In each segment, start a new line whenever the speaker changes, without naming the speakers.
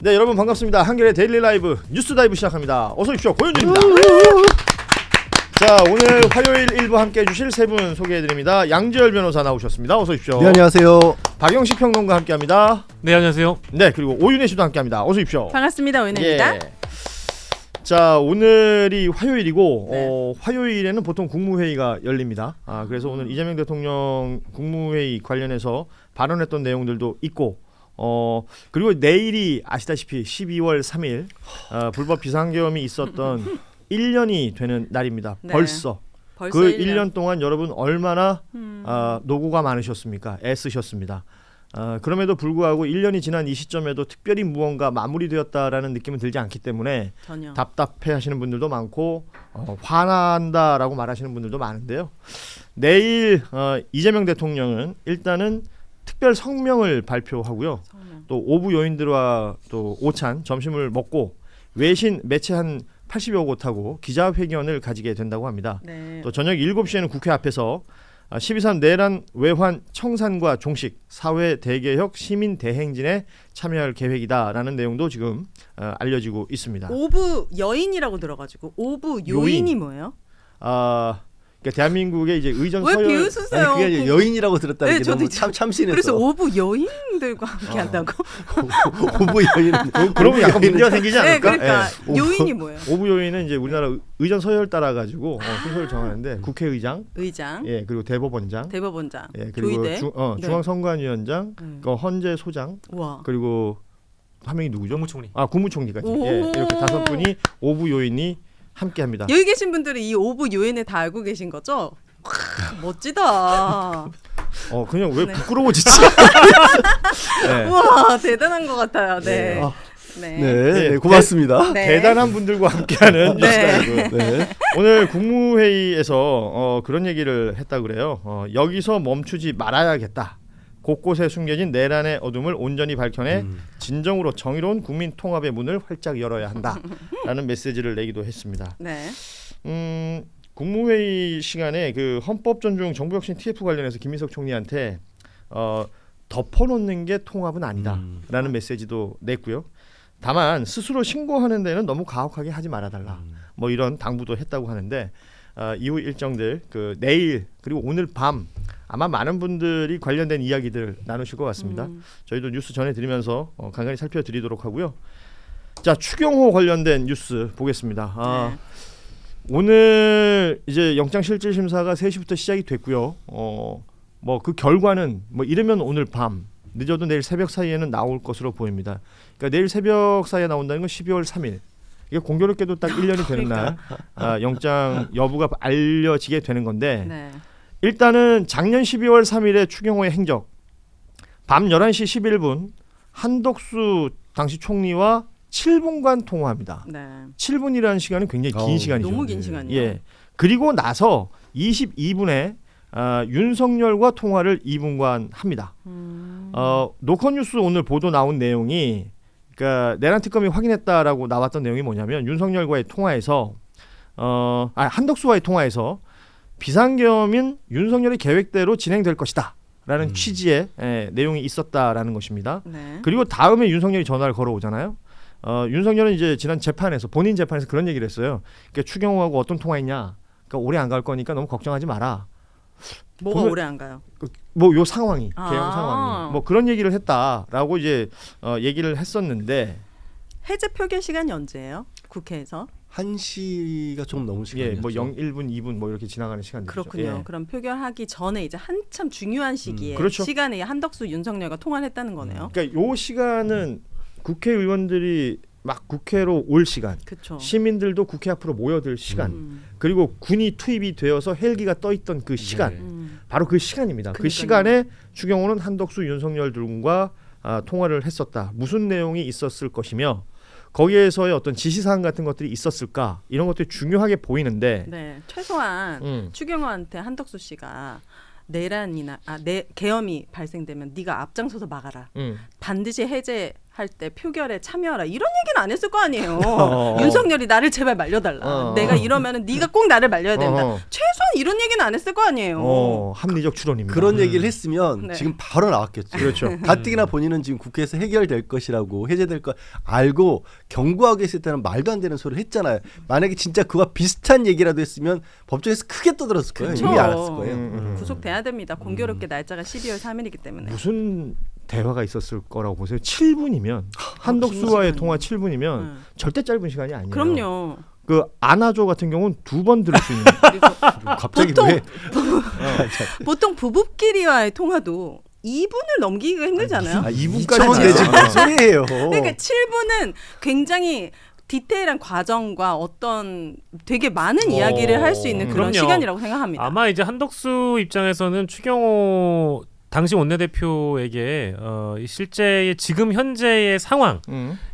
네, 여러분 반갑습니다. 한겨레 데일리 라이브 뉴스 다이브 시작합니다. 어서 오십시오. 고현준입니다. 자, 오늘 화요일 1부 함께 해주실 세 분 소개해드립니다. 양지열 변호사 나오셨습니다. 어서 오십시오.
네, 안녕하세요.
박영식 평론가 함께합니다.
네, 안녕하세요.
네, 그리고 오윤혜 씨도 함께합니다. 어서 오십시오.
반갑습니다. 오윤혜입니다.
예. 자, 오늘이 화요일이고
네.
화요일에는 보통 국무회의가 열립니다. 그래서 오늘 이재명 대통령 국무회의 관련해서 발언했던 내용들도 있고 그리고 내일이 아시다시피 12월 3일 불법 비상계엄이 있었던 1년이 되는 날입니다.
네.
벌써 그 1년 동안 여러분 얼마나 노고가 많으셨습니까? 애쓰셨습니다. 그럼에도 불구하고 1년이 지난 이 시점에도 특별히 무언가 마무리되었다라는 느낌은 들지 않기 때문에
전혀.
답답해하시는 분들도 많고 화난다라고 말하시는 분들도 많은데요. 내일 이재명 대통령은 일단은 특별 성명을 발표하고요. 또 오부 요인들과 또 오찬 점심을 먹고 외신 매체 한 80여 곳하고 기자회견을 가지게 된다고 합니다.
네.
또 저녁 7시에는 국회 앞에서 12.3 내란 외환 청산과 종식 사회 대개혁 시민 대행진에 참여할 계획이다라는 내용도 지금 알려지고 있습니다.
오부 여인이라고 들어가지고 오부 요인이 뭐예요?
그러니까 대한민국의 이제 의전
왜
서열
비웃으세요?
아니, 그게 아니라 여인이라고 들었다는
네,
게
저도
너무 참신해서.
그래서 오부 여인들과 함께 한다고?
오부 여인은
그러면 약간 문제가 생기지
네,
않을까?
그러니까
예.
요인이 뭐예요?
오부 요인은 이제 우리나라 의전 서열 따라 가지고 순서를 정하는데 국회의장,
의장,
예, 그리고 대법원장,
대법원장,
예, 그리고
조의대,
중앙선관위원장, 헌재 소장,
우와.
그리고 한 명이 누구죠?
국무총리.
국무총리까지.
오.
예, 이렇게 5분이 오부 요인이 함께합니다.
여기 계신 분들은 이 오부 요인을 다 알고 계신 거죠? 멋지다.
그냥 왜
네.
부끄러워지지? 네.
우와, 대단한 것 같아요. 네.
네,
네.
네, 고맙습니다.
네.
대단한 분들과 함께하는
네.
뉴스다이브.
네.
오늘 국무회의에서 그런 얘기를 했다 그래요. 여기서 멈추지 말아야겠다. 곳곳에 숨겨진 내란의 어둠을 온전히 밝혀내 진정으로 정의로운 국민 통합의 문을 활짝 열어야 한다라는 메시지를 내기도 했습니다.
네.
국무회의 시간에 그 헌법 존중 정부혁신 TF 관련해서 김민석 총리한테 덮어놓는 게 통합은 아니다라는 메시지도 냈고요. 다만 스스로 신고하는 데는 너무 가혹하게 하지 말아달라. 뭐 이런 당부도 했다고 하는데 이후 일정들 그 내일 그리고 오늘 밤 아마 많은 분들이 관련된 이야기들 나누실 것 같습니다. 저희도 뉴스 전해드리면서 간간히 살펴드리도록 하고요. 자, 추경호 관련된 뉴스 보겠습니다.
네.
오늘 이제 영장실질심사가 3시부터 시작이 됐고요. 뭐 그 결과는 뭐 이르면 오늘 밤 늦어도 내일 새벽 사이에는 나올 것으로 보입니다. 그러니까 내일 새벽 사이에 나온다는 건 12월 3일. 이게 공교롭게도 딱 1년이 되는 날 영장 여부가 알려지게 되는 건데
네.
일단은 작년 12월 3일에 추경호의 행적 밤 11시 11분 한덕수 당시 총리와 7분간 통화합니다.
네.
7분이라는 시간은 굉장히 긴 시간이죠.
너무 긴 시간이에요.
예. 그리고 나서 22분에 윤석열과 통화를 2분간 합니다. 노컷뉴스 오늘 보도 나온 내용이 그러니까 내란 특검이 확인했다라고 나왔던 내용이 뭐냐면 윤석열과의 통화에서 한덕수와의 통화에서 비상계엄인 윤석열의 계획대로 진행될 것이다라는 취지의 내용이 있었다라는 것입니다.
네.
그리고 다음에 윤석열이 전화를 걸어오잖아요. 윤석열은 이제 지난 재판에서 본인 재판에서 그런 얘기를 했어요. 그러니까 추경호하고 어떤 통화했냐? 그러니까 오래 안 갈 거니까 너무 걱정하지 마라.
뭐가 오래 안 가요?
뭐 요 상황이 계엄 상황이 뭐 그런 얘기를 했다라고 이제 얘기를 했었는데
해제 표결 시간이 언제예요? 국회에서?
1시가 좀 넘은 시간이었죠.
예, 뭐 1분, 2분 뭐 이렇게 지나가는 시간들이죠.
그렇군요.
예.
그럼 표결하기 전에 이제 한참 중요한 시기에
그렇죠.
시간에 한덕수 윤석열과 통화를 했다는 거네요.
그러니까 요 시간은 국회의원들이 막 국회로 올 시간,
그렇죠.
시민들도 국회 앞으로 모여들 시간, 그리고 군이 투입이 되어서 헬기가 떠 있던 그 시간, 바로 그 시간입니다. 그
그러니까요.
시간에 추경호는 한덕수, 윤석열 둘과 통화를 했었다. 무슨 내용이 있었을 것이며 거기에서의 어떤 지시사항 같은 것들이 있었을까 이런 것들이 중요하게 보이는데
네, 최소한 추경호한테 한덕수 씨가 내란이나 계엄이 발생되면 네가 앞장서서 막아라. 반드시 해제할 할 때 표결에 참여하라 이런 얘기는 안 했을 거 아니에요. 윤석열이 나를 제발 말려달라. 내가 이러면은 네가 꼭 나를 말려야 된다. 최소한 이런 얘기는 안 했을 거 아니에요.
합리적 추론입니다.
그런 얘기를 했으면
네.
지금 바로 나왔겠죠.
그렇죠.
가뜩이나 본인은 지금 국회에서 해결될 것이라고 해제될 거 알고 경고하고 있을 때는 말도 안 되는 소리를 했잖아요. 만약에 진짜 그와 비슷한 얘기라도 했으면 법정에서 크게 떠들었을 거예요.
그쵸.
이미 알았을 거예요.
구속돼야 됩니다. 공교롭게 날짜가 12월 3일이기 때문에.
무슨 대화가 있었을 거라고 보세요. 7분이면 한덕수와의 통화 7분이면 절대 짧은 시간이 아니에요.
그럼요.
그 안아줘 같은 경우는 2번 들을 수 있는.
그리고
갑자기
보통
왜?
보통 부부끼리와의 통화도 2분을 넘기기가 힘들잖아요.
2분까지는 되지 무슨 소리예요.
그러니까 7분은 굉장히 디테일한 과정과 어떤 되게 많은 이야기를 할 수 있는 그런
그럼요.
시간이라고 생각합니다.
아마 이제 한덕수 입장에서는 추경호 당시 원내대표에게 실제의 지금 현재의 상황,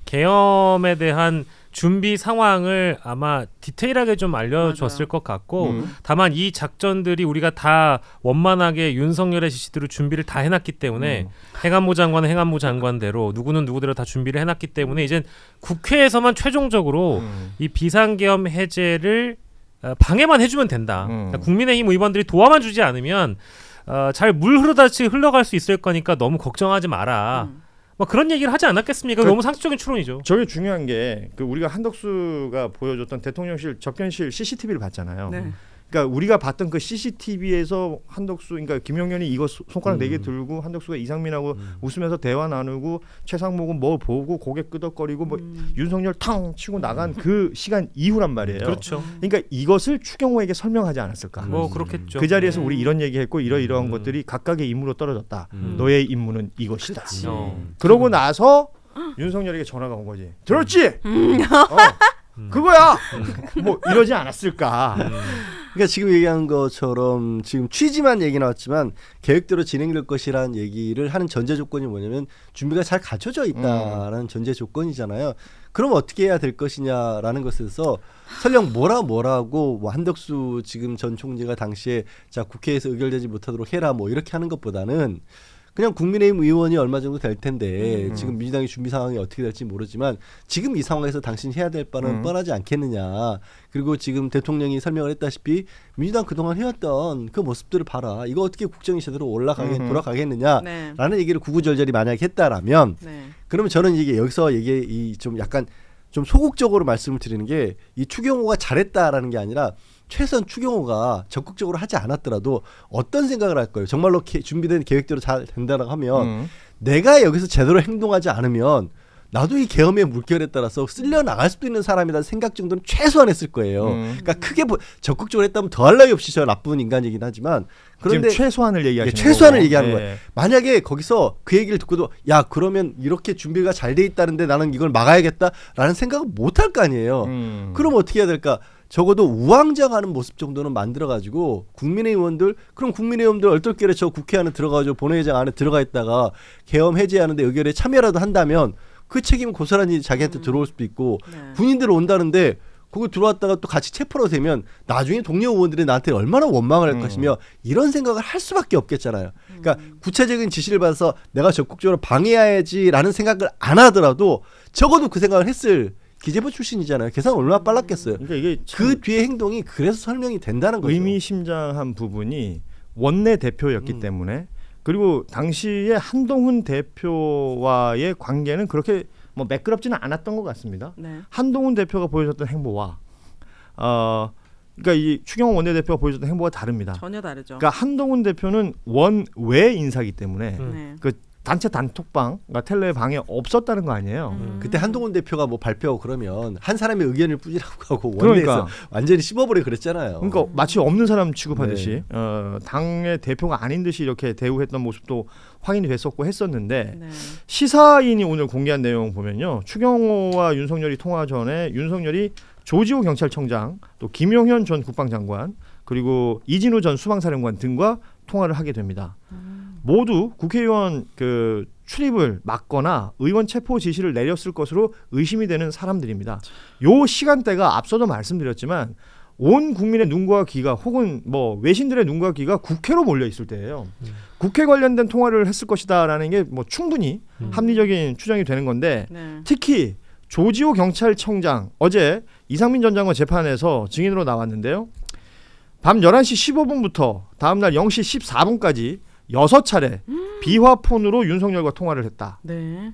계엄에 대한 준비 상황을 아마 디테일하게 좀 알려줬을
맞아요.
것 같고 다만 이 작전들이 우리가 다 원만하게 윤석열의 지시대로 준비를 다 해놨기 때문에 행안부 장관은 행안부 장관대로 누구는 누구대로 다 준비를 해놨기 때문에 이젠 국회에서만 최종적으로 이 비상계엄 해제를 방해만 해주면 된다. 그러니까 국민의힘 의원들이 도와만 주지 않으면 잘 물 흐르다시 흘러갈 수 있을 거니까 너무 걱정하지 마라. 뭐 그런 얘기를 하지 않았겠습니까? 너무 상식적인 추론이죠.
저게 중요한 게 그 우리가 한덕수가 보여줬던 대통령실 접견실 CCTV를 봤잖아요.
네.
그러니까 우리가 봤던 그 CCTV에서 한덕수, 그러니까 김용현이 이거 손가락 4개 들고 한덕수가 이상민하고 웃으면서 대화 나누고 최상목은 뭐 보고 고개 끄덕거리고 뭐 윤석열 탕 치고 나간 그 시간 이후란 말이에요.
그렇죠.
그러니까 이것을 추경호에게 설명하지 않았을까.
뭐 그렇겠죠.
그 자리에서 우리 이런 얘기했고 이러이러한 것들이 각각의 임무로 떨어졌다. 너의 임무는 이것이다. 그러고 나서 윤석열에게 전화가 온 거지. 들었지? 그거야. 뭐 이러지 않았을까.
그러니까 지금 얘기한 것처럼 지금 취지만 얘기 나왔지만 계획대로 진행될 것이라는 얘기를 하는 전제 조건이 뭐냐면 준비가 잘 갖춰져 있다라는 전제 조건이잖아요. 그럼 어떻게 해야 될 것이냐라는 것에서 설령 뭐라고 뭐 한덕수 지금 전 총리가 당시에 자 국회에서 의결되지 못하도록 해라 뭐 이렇게 하는 것보다는 그냥 국민의힘 의원이 얼마 정도 될 텐데 지금 민주당의 준비 상황이 어떻게 될지 모르지만 지금 이 상황에서 당신이 해야 될 바는 뻔하지 않겠느냐. 그리고 지금 대통령이 설명을 했다시피 민주당 그동안 해왔던 그 모습들을 봐라. 이거 어떻게 국정이 제대로 돌아가겠느냐라는
네.
얘기를 구구절절히 만약에 했다라면
네.
그러면 저는 이게 여기서 이게 좀 약간 좀 소극적으로 말씀을 드리는 게 이 추경호가 잘했다라는 게 아니라 최소한 추경호가 적극적으로 하지 않았더라도 어떤 생각을 할 거예요. 정말로 준비된 계획대로 잘 된다라고 하면 내가 여기서 제대로 행동하지 않으면 나도 이 계엄의 물결에 따라서 쓸려 나갈 수도 있는 사람이라는 생각 정도는 최소한 했을 거예요. 그러니까 크게 적극적으로 했다면 더할 나위 없이 저 나쁜 인간이긴 하지만 그런데
지금 최소한을 얘기하시는
최소한을
거고.
얘기하는
예.
거예요. 만약에 거기서 그 얘기를 듣고도 야 그러면 이렇게 준비가 잘 돼 있다는데 나는 이걸 막아야겠다라는 생각을 못 할 거 아니에요. 그럼 어떻게 해야 될까? 적어도 우왕좌왕하는 모습 정도는 만들어가지고 국민의원들 얼떨결에 저 국회 안에 들어가가지고 본회의장 안에 들어가 있다가 계엄 해제하는데 의결에 참여라도 한다면 그 책임은 고스란히 자기한테 들어올 수도 있고 군인들 온다는데 거기 들어왔다가 또 같이 체포로 되면 나중에 동료 의원들이 나한테 얼마나 원망을 할 것이며 이런 생각을 할 수밖에 없겠잖아요. 그러니까 구체적인 지시를 받아서 내가 적극적으로 방해해야지라는 생각을 안 하더라도 적어도 그 생각을 했을 기재부 출신이잖아요. 계산 얼마나 빨랐겠어요.
그러니까 이게
그 뒤에 행동이 그래서 설명이 된다는 거죠.
의미심장한 부분이 원내 대표였기 때문에 그리고 당시에 한동훈 대표와의 관계는 그렇게 뭐 매끄럽지는 않았던 것 같습니다.
네.
한동훈 대표가 보여줬던 행보와 그러니까 이 추경호 원내대표가 보여줬던 행보가 다릅니다.
전혀 다르죠.
그러니까 한동훈 대표는 원외 인사이기 때문에
네.
그 단체 단톡방, 그러니까 텔레 방에 없었다는 거 아니에요.
그때 한동훈 대표가 뭐 발표하고 그러면 한 사람의 의견을 뿌리라고 하고
그러니까.
원내에서 완전히 씹어버리고 그랬잖아요.
그러니까 마치 없는 사람 취급하듯이 당의 대표가 아닌 듯이 이렇게 대우했던 모습도 확인이 됐었고 했었는데
네.
시사인이 오늘 공개한 내용 보면요. 추경호와 윤석열이 통화 전에 윤석열이 조지호 경찰청장 또 김용현 전 국방장관 그리고 이진우 전 수방사령관 등과 통화를 하게 됩니다. 모두 국회의원 그 출입을 막거나 의원 체포 지시를 내렸을 것으로 의심이 되는 사람들입니다. 요 시간대가 앞서도 말씀드렸지만 온 국민의 눈과 귀가 혹은 뭐 외신들의 눈과 귀가 국회로 몰려 있을 때예요. 국회 관련된 통화를 했을 것이다라는 게 뭐 충분히 합리적인 추정이 되는 건데
네.
특히 조지호 경찰청장 어제 이상민 전 장관 재판에서 증인으로 나왔는데요. 밤 11시 15분부터 다음날 0시 14분까지 6차례 비화폰으로 윤석열과 통화를 했다.
네.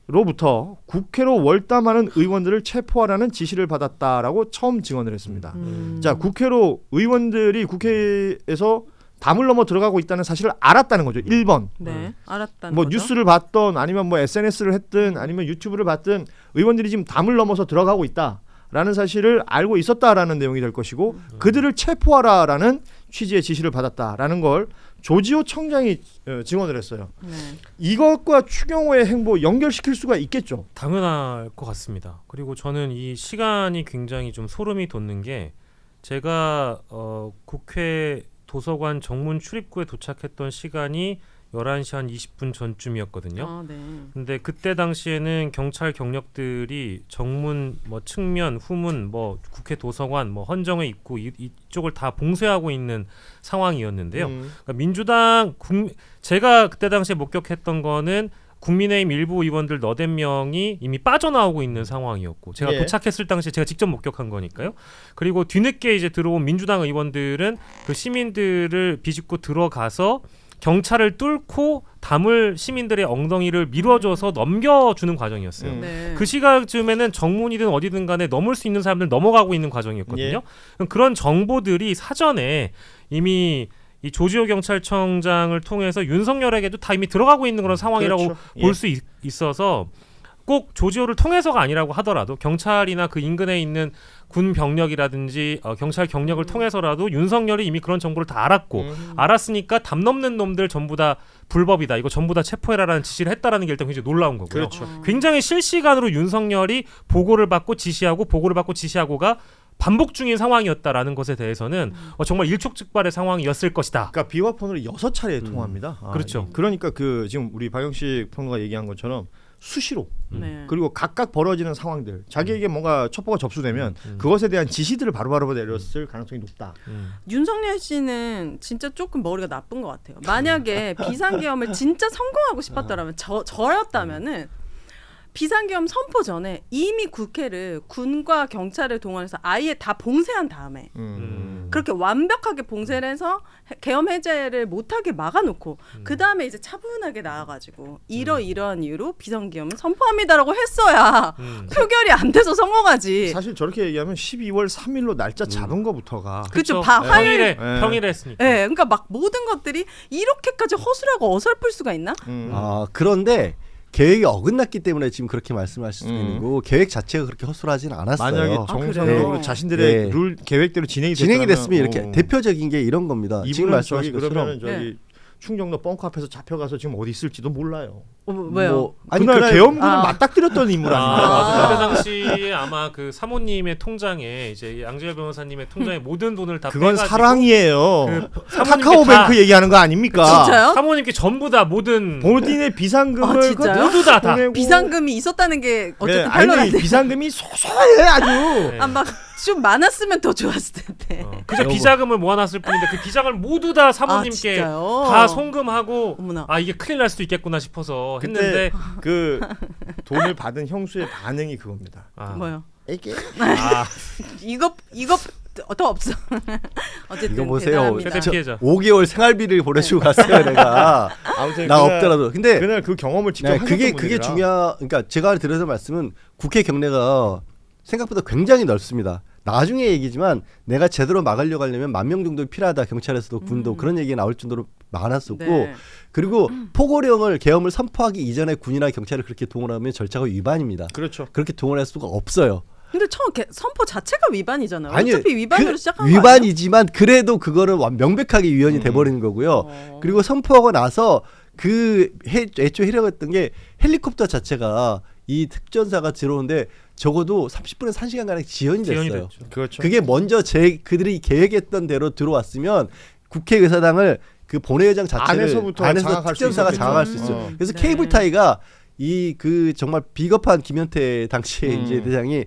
윤석열에게로부터 국회로 월담하는 의원들을 체포하라는 지시를 받았다라고 처음 증언을 했습니다. 자, 국회로 의원들이 국회에서 담을 넘어 들어가고 있다는 사실을 알았다는 거죠. 1번.
네. 알았다는
뭐
거죠.
뉴스를 봤던 아니면 뭐 SNS를 했든 아니면 유튜브를 봤든 의원들이 지금 담을 넘어서 들어가고 있다라는 사실을 알고 있었다라는 내용이 될 것이고 그들을 체포하라라는 취지의 지시를 받았다라는 걸 조지호 청장이 증언을 했어요.
네.
이것과 추경호의 행보 연결시킬 수가 있겠죠.
당연할 것 같습니다. 그리고 저는 이 시간이 굉장히 좀 소름이 돋는 게 제가 국회 도서관 정문 출입구에 도착했던 시간이 11시 한 20분 전쯤이었거든요.
아, 네.
근데 그때 당시에는 경찰 경력들이 정문 뭐 측면, 후문, 뭐 국회 도서관, 뭐 헌정회 입구 이쪽을 다 봉쇄하고 있는 상황이었는데요. 그러니까 민주당 제가 그때 당시에 목격했던 거는 국민의힘 일부 의원들 너댓 명이 이미 빠져나오고 있는 상황이었고 제가
예.
도착했을 당시에 제가 직접 목격한 거니까요. 그리고 뒤늦게 이제 들어온 민주당 의원들은 그 시민들을 비집고 들어가서 경찰을 뚫고 담을 시민들의 엉덩이를 밀어줘서 넘겨주는 과정이었어요.
네.
그 시간쯤에는 정문이든 어디든 간에 넘을 수 있는 사람들 넘어가고 있는 과정이었거든요.
예.
그럼 그런 정보들이 사전에 이미 이 조지호 경찰청장을 통해서 윤석열에게도 다 이미 들어가고 있는 그런 상황이라고
그렇죠.
볼
예.
수 있어서 꼭 조지호를 통해서가 아니라고 하더라도 경찰이나 그 인근에 있는 군 병력이라든지 경찰 경력을 통해서라도 윤석열이 이미 그런 정보를 다 알았고 알았으니까 담 넘는 놈들 전부 다 불법이다. 이거 전부 다 체포해라라는 지시를 했다라는 게 일단 굉장히 놀라운 거고요.
그렇죠.
굉장히 실시간으로 윤석열이 보고를 받고 지시하고가 반복 중인 상황이었다라는 것에 대해서는 정말 일촉즉발의 상황이었을 것이다.
그러니까 비화폰으로 6차례 통화합니다.
그렇죠.
그러니까 그 지금 우리 박영식 평론가 얘기한 것처럼 수시로
네.
그리고 각각 벌어지는 상황들 자기에게 뭔가 첩보가 접수되면 그것에 대한 지시들을 바로바로 내렸을 가능성이 높다.
윤석열 씨는 진짜 조금 머리가 나쁜 것 같아요. 만약에 비상계엄을 진짜 성공하고 싶었더라면 저였다면은 비상계엄 선포 전에 이미 국회를 군과 경찰을 동원해서 아예 다 봉쇄한 다음에 그렇게 완벽하게 봉쇄를 해서 계엄 해제를 못하게 막아놓고 그 다음에 이제 차분하게 나와가지고 이러한 이유로 비상계엄을 선포합니다라고 했어야 표결이 안 돼서 성공하지.
사실 저렇게 얘기하면 12월 3일로 날짜 잡은 거부터가
그렇죠.
평일에
네.
평일에 했으니까.
네, 그러니까 막 모든 것들이 이렇게까지 허술하고 어설플 수가 있나?
그런데 계획이 어긋났기 때문에 지금 그렇게 말씀하실 수 있는 거고 계획 자체가 그렇게 허술하진 않았어요.
만약에
그래요?
정상적으로 자신들의
네.
룰 계획대로 진행이
됐으면 이렇게 대표적인 게 이런 겁니다. 지금
지금
말씀하신
저기
것처럼
그러면은 저기
네.
충정로 벙커 앞에서 잡혀가서 지금 어디 있을지도 몰라요.
왜요?
아니 그 계엄군을
아.
맞닥뜨렸던 인물 아닙니까?
맞아. 그때 당시에 아마 그 사모님의 통장에 이제 양지열 변호사님의 통장에 모든 돈을 다
그건
빼가지고
사랑이에요.
그 사모님께
카카오뱅크
다-
얘기하는 거 아닙니까?
진짜요?
사모님께 전부 다 모든
본인의 비상금을
아, 진짜요?
모두 다
보내고
비상금이 있었다는 게 어쨌든
네,
탄로가
아니
돼.
비상금이 소소해 아주.
네.
막 좀 많았으면 더 좋았을 텐데.
그저
여보.
비자금을 모아놨을 뿐인데 그 비자금을 모두 다
아,
사모님께
진짜요?
다 송금하고
어머나.
아 이게 큰일 날 수도 있겠구나 싶어서
그때
했는데
그 돈을 받은 형수의 반응이 그겁니다.
아,
뭐요?
이게
아,
이거 더 없어. 어쨌든
이거 보세요.
대단합니다.
최대 피해자.
5개월 생활비를 보내주고 갔어요, 내가.
아무튼
나
그날-
없더라도. 근데
그날 그 경험을 직접
네,
하셨던
그게
분이라.
그러니까 제가 드려서 말씀은 국회 경내가 생각보다 굉장히 넓습니다. 나중에 얘기지만 내가 제대로 막으려고 하려면 10,000명 정도 필요하다. 경찰에서도 군도 그런 얘기가 나올 정도로 많았었고
네.
그리고 포고령을 계엄을 선포하기 이전에 군이나 경찰을 그렇게 동원하면 절차가 위반입니다.
그렇죠.
그렇게 동원할 수가 없어요.
근데 선포 자체가 위반이잖아요.
아니,
어차피 위반으로
그
시작한 거 아니에요?
위반이지만 그래도 그거는 명백하게 위헌이 돼버리는 거고요. 그리고 선포하고 나서 애초에 하려고 했던 게 헬리콥터 자체가 이 특전사가 들어오는데 적어도 30분에서 1시간 가량 지연이
지연이
됐어요.
됐죠.
그렇죠.
그게 먼저 그들이 계획했던 대로 들어왔으면 국회의사당을 그 본회의장 자체를
안에서부터
안에서
장악할 수
특전사가
있었겠죠.
장악할 수 있어요. 그래서
네.
케이블 타이가 이 그 정말 비겁한 김현태 당시에 이제 대장이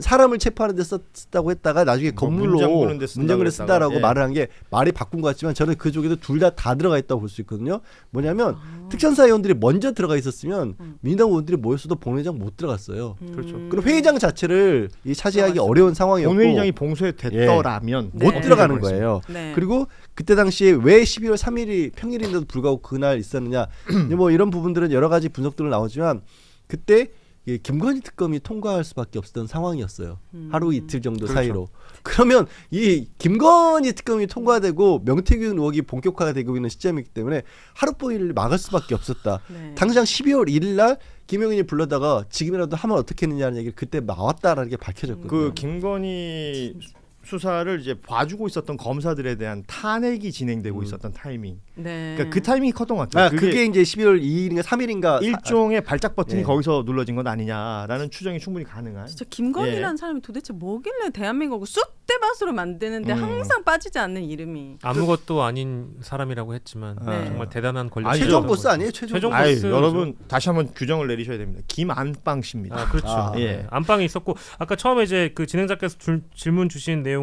사람을 체포하는 데 썼다고 했다가 나중에
뭐
건물로 문장군에 쓴다라고
예.
말을 한 게 말이 바꾼 것 같지만 저는 그쪽에도 둘 다 들어가 있다고 볼 수 있거든요. 뭐냐면 특전사 의원들이 먼저 들어가 있었으면 민주당 의원들이 모였어도 본회의장 못 들어갔어요.
그렇죠.
그럼 회의장 자체를 차지하기 어려운 상황이었고
본회의장이 봉쇄됐더라면
못
네.
들어가는 거예요.
네.
그리고 그때 당시에 왜 12월 3일이 평일인데도 불구하고 그날 있었느냐 뭐 이런 부분들은 여러 가지 분석들은 나오지만 그때 이 김건희 특검이 통과할 수밖에 없었던 상황이었어요. 하루 이틀 정도
그렇죠.
사이로. 그러면 이 김건희 특검이 통과되고 명태균 의혹이 본격화가 되고 있는 시점이기 때문에 하루빨리 막을 수밖에 없었다.
네.
당장 12월 1일 날 김용인이 불러다가 지금이라도 하면 어떻겠느냐는 얘기를 그때 나왔다라는 게 밝혀졌거든요.
그 김건희 수사를 이제 봐주고 있었던 검사들에 대한 탄핵이 진행되고 있었던 타이밍.
네.
그러니까 그 타이밍이 컸던 것 같아요.
그게 이제 12월 2일인가 3일인가
일종의 발작 버튼이
예.
거기서 눌러진 건 아니냐라는 추정이 충분히 가능한.
진짜 김건희라는 사람이 도대체 뭐길래 대한민국을 쑥대밭으로 만드는데 항상 빠지지 않는 이름이.
아무것도 아닌 사람이라고 했지만
네.
정말 대단한 권력.
아니죠.
최종 보스 아니에요? 최종
아이,
보스.
여러분 다시 한번 규정을 내리셔야 됩니다. 김안빵 씨입니다.
아, 그렇죠.
아,
예.
안방이 있었고 아까 처음에 이제 그 진행자께서 질문 주신 내용은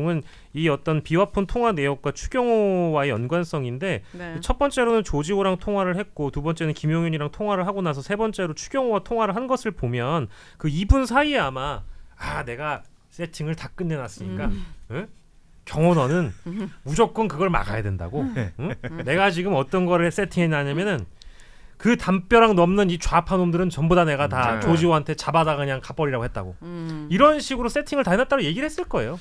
이 어떤 비화폰 통화 내역과 추경호와의 연관성인데
네.
첫 번째로는 조지호랑 통화를 했고 두 번째는 김용윤이랑 통화를 하고 나서 세 번째로 추경호와 통화를 한 것을 보면 그 2분 사이에 아마 내가 세팅을 다 끝내놨으니까 응? 경호 너는 무조건 그걸 막아야 된다고. 응? 내가 지금 어떤 거를 세팅해놨냐면은 그 담벼락 넘는 이 좌파 놈들은 전부 다 내가 다 조지호한테 잡아다 그냥 가버리라고 했다고. 이런 식으로 세팅을 다 해놨다고 얘기를 했을 거예요.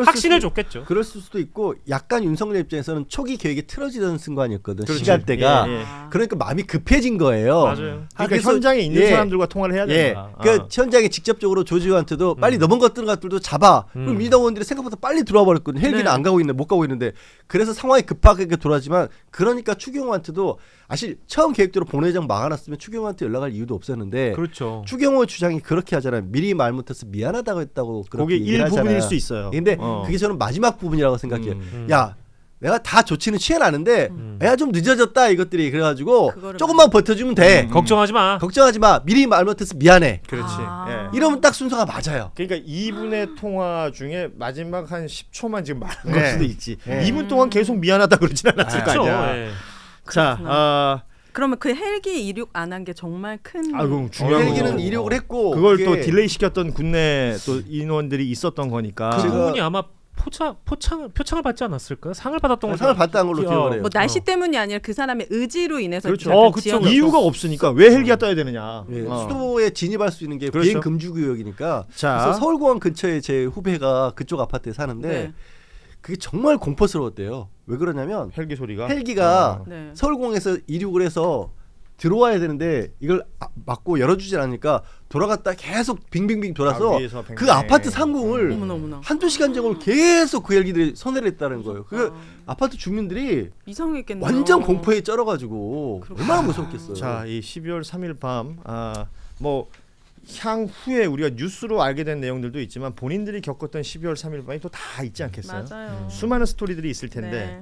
확신을 줬겠죠.
그럴 수도 있고 약간 윤석열 입장에서는 초기 계획이 틀어지던 순간이었거든.
그렇지.
시간대가.
예, 예.
그러니까 마음이 급해진 거예요.
맞아요.
그러니까
그래서-
현장에 있는
예.
사람들과 통화를 해야
예,
된다.
그 현장에 직접적으로 조지호한테도 빨리 넘은 것들도 잡아. 그럼 민주당 의원들이 생각보다 빨리 들어와 버렸거든. 헬기는
네.
안 가고 있네, 못 가고 있는데. 그래서 상황이 급하게 돌아지만 그러니까 추경호한테도 사실 처음 계획대로 본회의장 막아놨으면 추경호한테 연락할 이유도 없었는데.
그렇죠.
추경호 주장이 그렇게 하잖아요. 미리 말 못해서 미안하다고 했다고 그렇게
거기
얘기를 하잖아요.
일부분일 수 있어요.
근데
어.
그게 저는 마지막 부분이라고 생각해요. 야, 내가 다 조치는 취해놨는데 야 좀 늦어졌다 이것들이 그래가지고
그거를
조금만 버텨주면 돼.
걱정하지 마.
걱정하지 마. 미리 말 못해서 미안해.
그렇지.
아.
예.
이러면 딱 순서가 맞아요.
그러니까 2분의 통화 중에 마지막 한 10초만 지금 말한
네.
걸 수도 있지.
네.
2분 동안 계속 미안하다 그러진 않았을 거
그렇죠.
아니야.
예.
자,
그렇구나. 그러면 그 헬기 이륙 안 한 게 정말 큰.
아이고 중요한
헬기는
거죠.
이륙을 했고
그걸
그게
또 딜레이 시켰던 국내 또 인원들이 있었던 거니까.
그
제가-
부분이 아마 표창을 받지 않았을까요? 상을 받았던 걸로
상을 받았다는 걸로
기억-
기억을 해요.
뭐 날씨 때문이 아니라 그 사람의 의지로 인해서
그렇죠.
약간
그쵸.
지연이
이유가 없으니까 왜 헬기가 떠야 되느냐.
예,
어.
수도에 진입할 수 있는 게
그렇죠.
비행 금지 구역이니까.
자.
그래서 서울공항 근처에 제 후배가 그쪽 아파트에 사는데
네.
그게 정말 공포스러웠대요. 왜 그러냐면
헬기 소리가.
헬기가
네.
서울공항에서 이륙을 해서 들어와야 되는데 이걸 막고 열어주질 않으니까 돌아갔다 계속 빙빙빙 돌아서
위에서 뱅뱅.
그 아파트 상공을
어머나.
한두 시간 정도 계속 그 헬기들이 선회를 했다는 거예요. 그 아파트 주민들이
이상했겠네요.
완전 공포에 쩔어가지고 얼마나 무섭겠어요.
자, 이 12월 3일 밤, 뭐 향후에 우리가 뉴스로 알게 된 내용들도 있지만 본인들이 겪었던 12월 3일 밤이 또 다 있지 않겠어요?
맞아요.
수많은 스토리들이 있을 텐데
네.